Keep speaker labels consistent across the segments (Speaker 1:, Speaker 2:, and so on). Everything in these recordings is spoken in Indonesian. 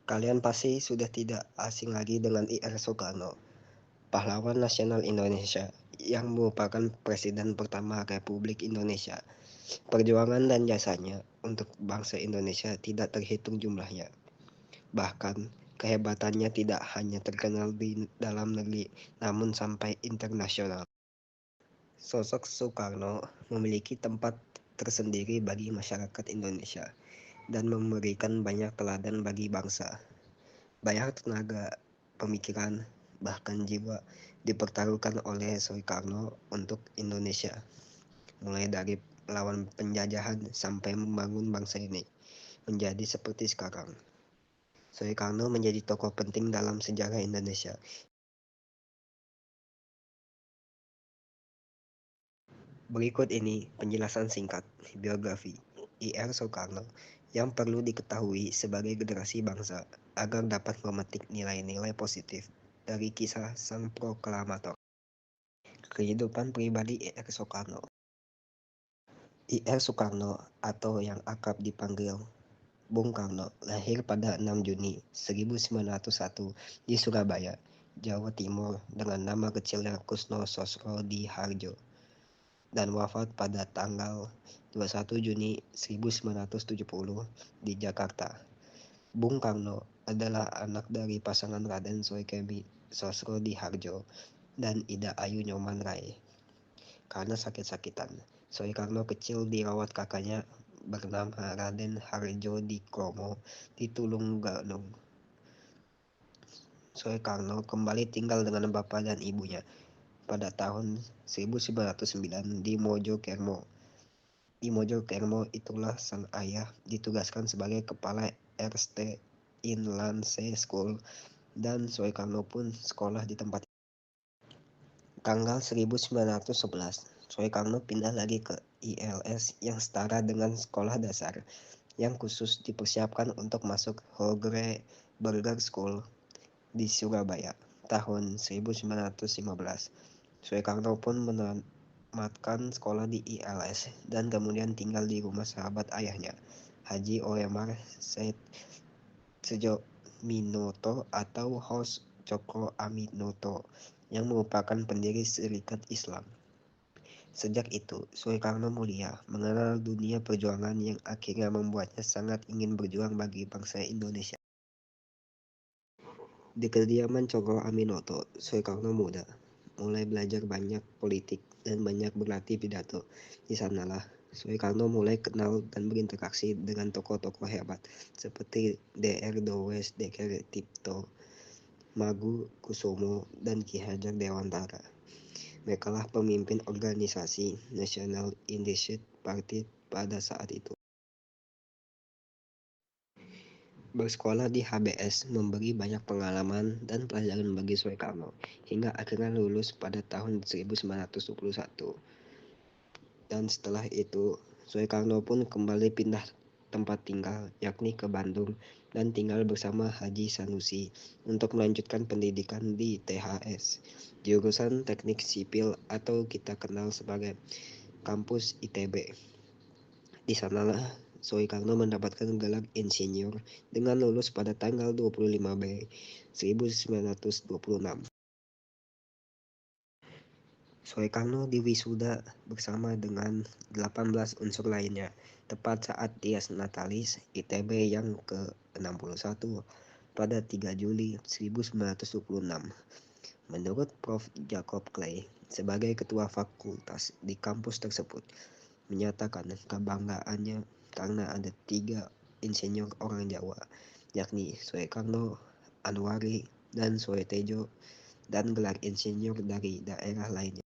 Speaker 1: Kalian pasti sudah tidak asing lagi dengan I.R. Soekarno, pahlawan nasional Indonesia yang merupakan presiden pertama Republik Indonesia. Perjuangan dan jasanya untuk bangsa Indonesia tidak terhitung jumlahnya. Bahkan, kehebatannya tidak hanya terkenal di dalam negeri, namun sampai internasional. Sosok Soekarno memiliki tempat tersendiri bagi masyarakat Indonesia dan memberikan banyak teladan bagi bangsa. Banyak tenaga, pemikiran, bahkan jiwa dipertaruhkan oleh Soekarno untuk Indonesia, mulai dari melawan penjajahan sampai membangun bangsa ini menjadi seperti sekarang. Soekarno menjadi tokoh penting dalam sejarah Indonesia. Berikut ini penjelasan singkat biografi I.R. Soekarno yang perlu diketahui sebagai generasi bangsa agar dapat memetik nilai-nilai positif dari kisah sang proklamator. Kehidupan pribadi I.R. Soekarno. I.R. Soekarno atau yang akrab dipanggil Bung Karno lahir pada 6 Juni 1901 di Surabaya, Jawa Timur dengan nama kecilnya Kusno Sosro di Harjo dan wafat pada tanggal 21 Juni 1970 di Jakarta. Bung Karno adalah anak dari pasangan Raden Soekemi Sosro di Harjo dan Ida Ayu Nyoman Rai. Karena sakit-sakitan, Soekarno kecil dirawat kakaknya bernama Raden Harjo di Kromo di Tulungagung. Soekarno kembali tinggal dengan bapak dan ibunya pada tahun 1909 di Mojokermo. Di Mojokermo itulah sang ayah ditugaskan sebagai kepala RST Inlandse School dan Soekarno pun sekolah di tempat. Tanggal 1911, Soekarno pindah lagi ke ILS yang setara dengan sekolah dasar yang khusus dipersiapkan untuk masuk Hogre Burger School di Surabaya tahun 1915. Soekarno pun menamatkan sekolah di ILS dan kemudian tinggal di rumah sahabat ayahnya, Haji Olemar Said Sejominoto atau Hos Cokro Aminoto yang merupakan pendiri Serikat Islam. Sejak itu, Soekarno Mulia mengenal dunia perjuangan yang akhirnya membuatnya sangat ingin berjuang bagi bangsa Indonesia. Di kediaman Cokro Aminoto, Soekarno muda mulai belajar banyak politik dan banyak berlatih pidato. Di sanalah Soekarno mulai kenal dan berinteraksi dengan tokoh-tokoh hebat seperti Dr. Dowes Dekker Tipto, Magu Kusumo, dan Ki Hajar Dewantara. Merekalah pemimpin organisasi National Independent Party pada saat itu. Bersekolah di HBS memberi banyak pengalaman dan pelajaran bagi Soekarno hingga akhirnya lulus pada tahun 1921. Dan setelah itu, Soekarno pun kembali pindah tempat tinggal, yakni ke Bandung, dan tinggal bersama Haji Sanusi untuk melanjutkan pendidikan di THS, jurusan Teknik Sipil atau kita kenal sebagai kampus ITB. Di sanalah Soekarno mendapatkan gelar insinyur dengan lulus pada tanggal 25 Mei 1926. Soekarno diwisuda bersama dengan 18 unsur lainnya, tepat saat Dies Natalis ITB yang ke-61 pada 3 Juli 1926. Menurut Prof. Jacob Clay, sebagai ketua fakultas di kampus tersebut, menyatakan kebanggaannya karena ada 3 insinyur orang Jawa, yakni Soekarno, Anwari, dan Soetejo, dan gelar insinyur dari daerah lainnya.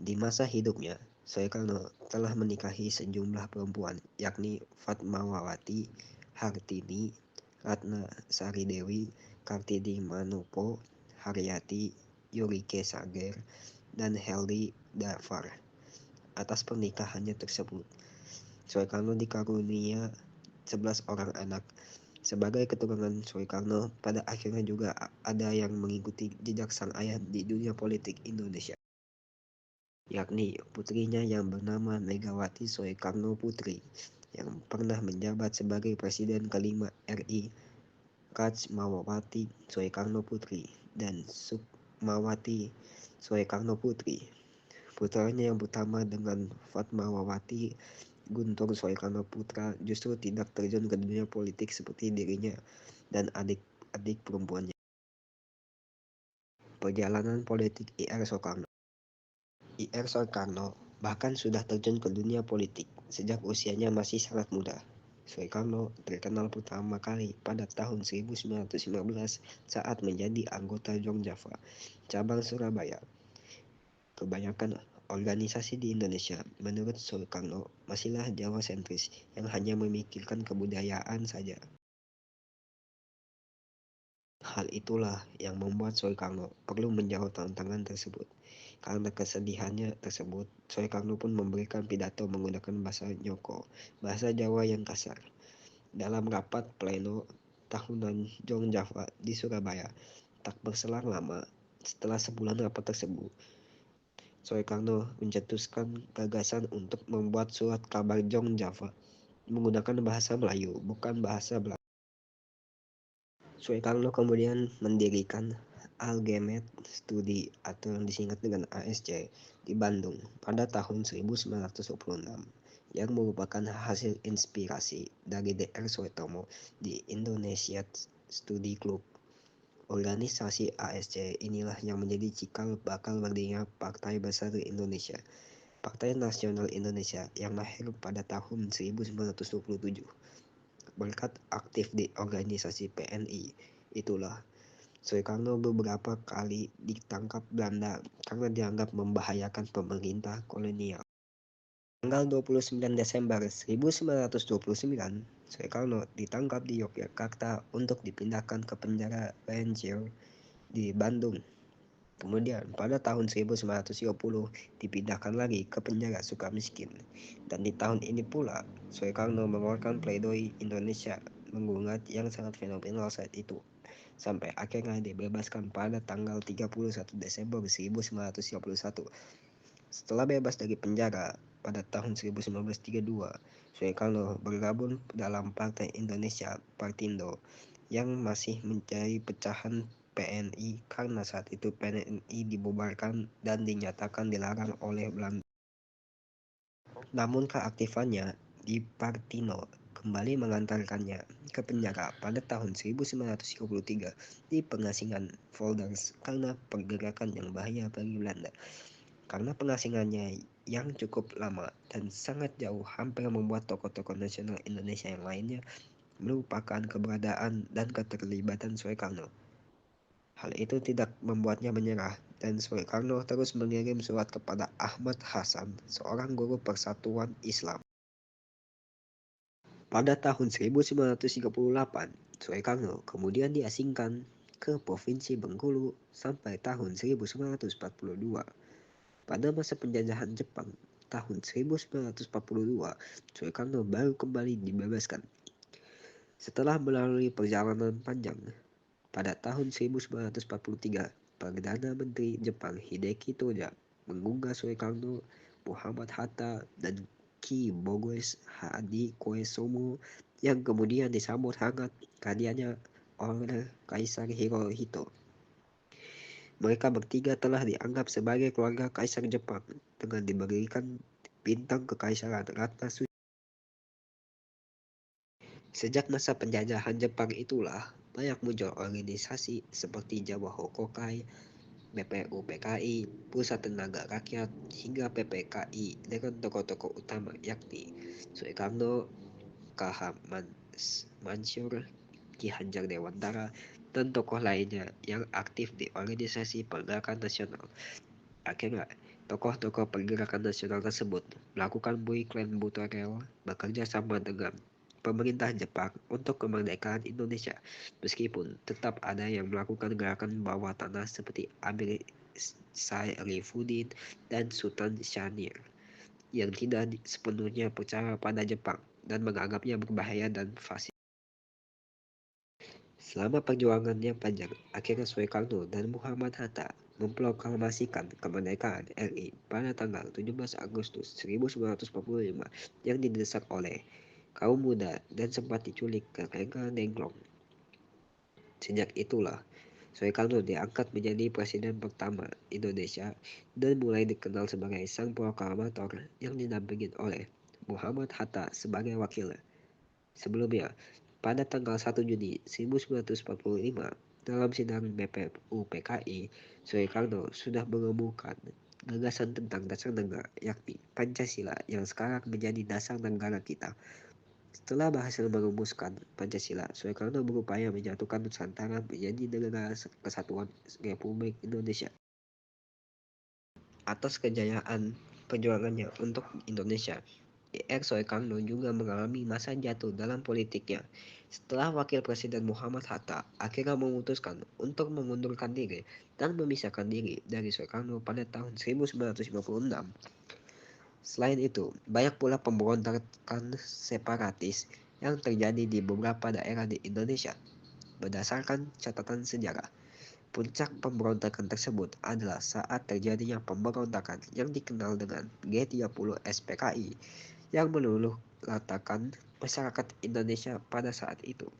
Speaker 1: Di masa hidupnya, Soekarno telah menikahi sejumlah perempuan, yakni Fatmawati, Hartini, Ratna Saridewi, Kartini Manopo, Haryati, Yurike Sager, dan Heldi Dafar. Atas pernikahannya tersebut, Soekarno dikarunia 11 orang anak. Sebagai keturunan Soekarno, pada akhirnya juga ada yang mengikuti jejak sang ayah di dunia politik Indonesia, yakni putrinya yang bernama Megawati Soekarno Putri. yang pernah menjabat sebagai Presiden kelima RI, Ratchaburi Soekarno Putri, dan Sukmawati Soekarno Putri. Putranya yang pertama dengan Fatmawati, Guntur Soekarno Putra, justru tidak terjun ke dunia politik seperti dirinya dan adik-adik perempuannya. Perjalanan politik I.R. Soekarno. I.R. Soekarno bahkan sudah terjun ke dunia politik sejak usianya masih sangat muda. Soekarno terkenal pertama kali pada tahun 1915 saat menjadi anggota Jong Java, cabang Surabaya. Kebanyakan organisasi di Indonesia, menurut Soekarno, masihlah Jawa sentris yang hanya memikirkan kebudayaan saja. Hal itulah yang membuat Soekarno perlu menjawab tantangan tersebut. Karena kesedihannya tersebut, Soekarno pun memberikan pidato menggunakan bahasa Nyoko, bahasa Jawa yang kasar, dalam rapat pleno tahunan Jong Java di Surabaya. Tak berselang lama, setelah sebulan rapat tersebut, Soekarno mencetuskan gagasan untuk membuat surat kabar Jong Java menggunakan bahasa Melayu, bukan bahasa Belanda. Soekarno kemudian mendirikan Algemet Studi atau yang disingkat dengan ASC di Bandung pada tahun 1926 yang merupakan hasil inspirasi dari Dr. Suetomo di Indonesia Study Club. Organisasi ASC inilah yang menjadi cikal bakal berdirinya Partai Besar Indonesia, Partai Nasional Indonesia yang lahir pada tahun 1927. Berkat aktif di organisasi PNI, itulah Soekarno beberapa kali ditangkap Belanda karena dianggap membahayakan pemerintah kolonial. Tanggal 29 Desember 1929, Soekarno ditangkap di Yogyakarta untuk dipindahkan ke penjara Ranger di Bandung. Kemudian pada tahun 1930 dipindahkan lagi ke penjara Sukamiskin. Dan di tahun ini pula Soekarno mengeluarkan pledoi Indonesia menggugat yang sangat fenomenal saat itu, sampai akhirnya dibebaskan pada tanggal 31 Desember 1931. Setelah bebas dari penjara pada tahun 1932, Soekarno bergabung dalam Partai Indonesia Partindo yang masih mencari pecahan PNI karena saat itu PNI dibubarkan dan dinyatakan dilarang oleh Belanda. Namun keaktifannya di Partindo kembali mengantarkannya ke penjara pada tahun 1933 di pengasingan Volders karena pergerakan yang bahaya bagi Belanda. Karena pengasingannya yang cukup lama dan sangat jauh hampir membuat tokoh-tokoh nasional Indonesia yang lainnya melupakan keberadaan dan keterlibatan Soekarno. Hal itu tidak membuatnya menyerah dan Soekarno terus mengirim surat kepada Ahmad Hasan, seorang guru Persatuan Islam. Pada tahun 1938, Soekarno kemudian diasingkan ke Provinsi Bengkulu sampai tahun 1942. Pada masa penjajahan Jepang tahun 1942, Soekarno baru kembali dibebaskan. Setelah melalui perjalanan panjang, pada tahun 1943, Perdana Menteri Jepang Hideki Toja menggugah Soekarno, Muhammad Hatta, dan Ki Bogoes Hadikoesomo yang kemudian disambut hangat kehadirannya oleh Kaisar Hirohito. Mereka bertiga telah dianggap sebagai keluarga Kaisar Jepang dengan diberikan bintang kekaisaran Ratna Suci. Sejak masa penjajahan Jepang itulah banyak muncul organisasi seperti Jawa Hokokai, BPUPKI, Pusat Tenaga Rakyat, hingga PPKI dengan tokoh-tokoh utama yakni Soekarno, K.H. Mansur, Ki Hajar Dewantara, dan tokoh lainnya yang aktif di organisasi pergerakan nasional. Akhirnya, tokoh-tokoh pergerakan nasional tersebut melakukan boikot Butorel bekerja sama dengan pemerintah Jepang untuk kemerdekaan Indonesia, meskipun tetap ada yang melakukan gerakan bawah tanah seperti Amir Saifuddin dan Sultan Syahrir yang tidak sepenuhnya percaya pada Jepang dan menganggapnya berbahaya dan fasis. Selama perjuangan yang panjang, akhirnya Soekarno dan Muhammad Hatta memproklamasikan kemerdekaan RI pada tanggal 17 Agustus 1945 yang didesak oleh kaum muda, dan sempat diculik ke Rengga Denglong. Sejak itulah, Soekarno diangkat menjadi presiden pertama Indonesia dan mulai dikenal sebagai sang proklamator yang didampingi oleh Muhammad Hatta sebagai wakilnya. Sebelumnya, pada tanggal 1 Juni 1945, dalam sidang BPUPKI, Soekarno sudah mengemukakan gagasan tentang dasar negara, yakni Pancasila yang sekarang menjadi dasar negara kita. Setelah berhasil merumuskan Pancasila, Soekarno berupaya menyatukan Nusantara menjadi negara kesatuan Republik Indonesia. Atas kejayaan perjuangannya untuk Indonesia, Ir Soekarno juga mengalami masa jatuh dalam politiknya. Setelah Wakil Presiden Muhammad Hatta akhirnya memutuskan untuk mengundurkan diri dan memisahkan diri dari Soekarno pada tahun 1956. Selain itu, banyak pula pemberontakan separatis yang terjadi di beberapa daerah di Indonesia. Berdasarkan catatan sejarah, puncak pemberontakan tersebut adalah saat terjadinya pemberontakan yang dikenal dengan G30 SPKI yang meluluh lantakan masyarakat Indonesia pada saat itu.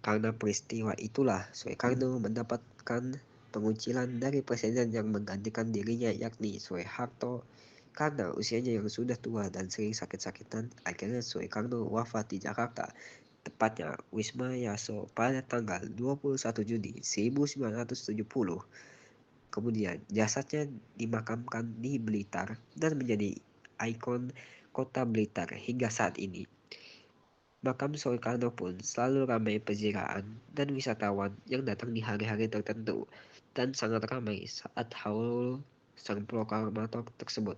Speaker 1: Karena peristiwa itulah, Soekarno mendapatkan pengucilan dari presiden yang menggantikan dirinya yakni Soeharto. Karena usianya yang sudah tua dan sering sakit-sakitan, akhirnya Soekarno wafat di Jakarta, tepatnya Wisma Yaso pada tanggal 21 Juni 1970. Kemudian jasadnya dimakamkan di Blitar dan menjadi ikon kota Blitar hingga saat ini. Makam Soekarno pun selalu ramai peziarah dan wisatawan yang datang di hari-hari tertentu dan sangat ramai saat haul sang proklamator tersebut.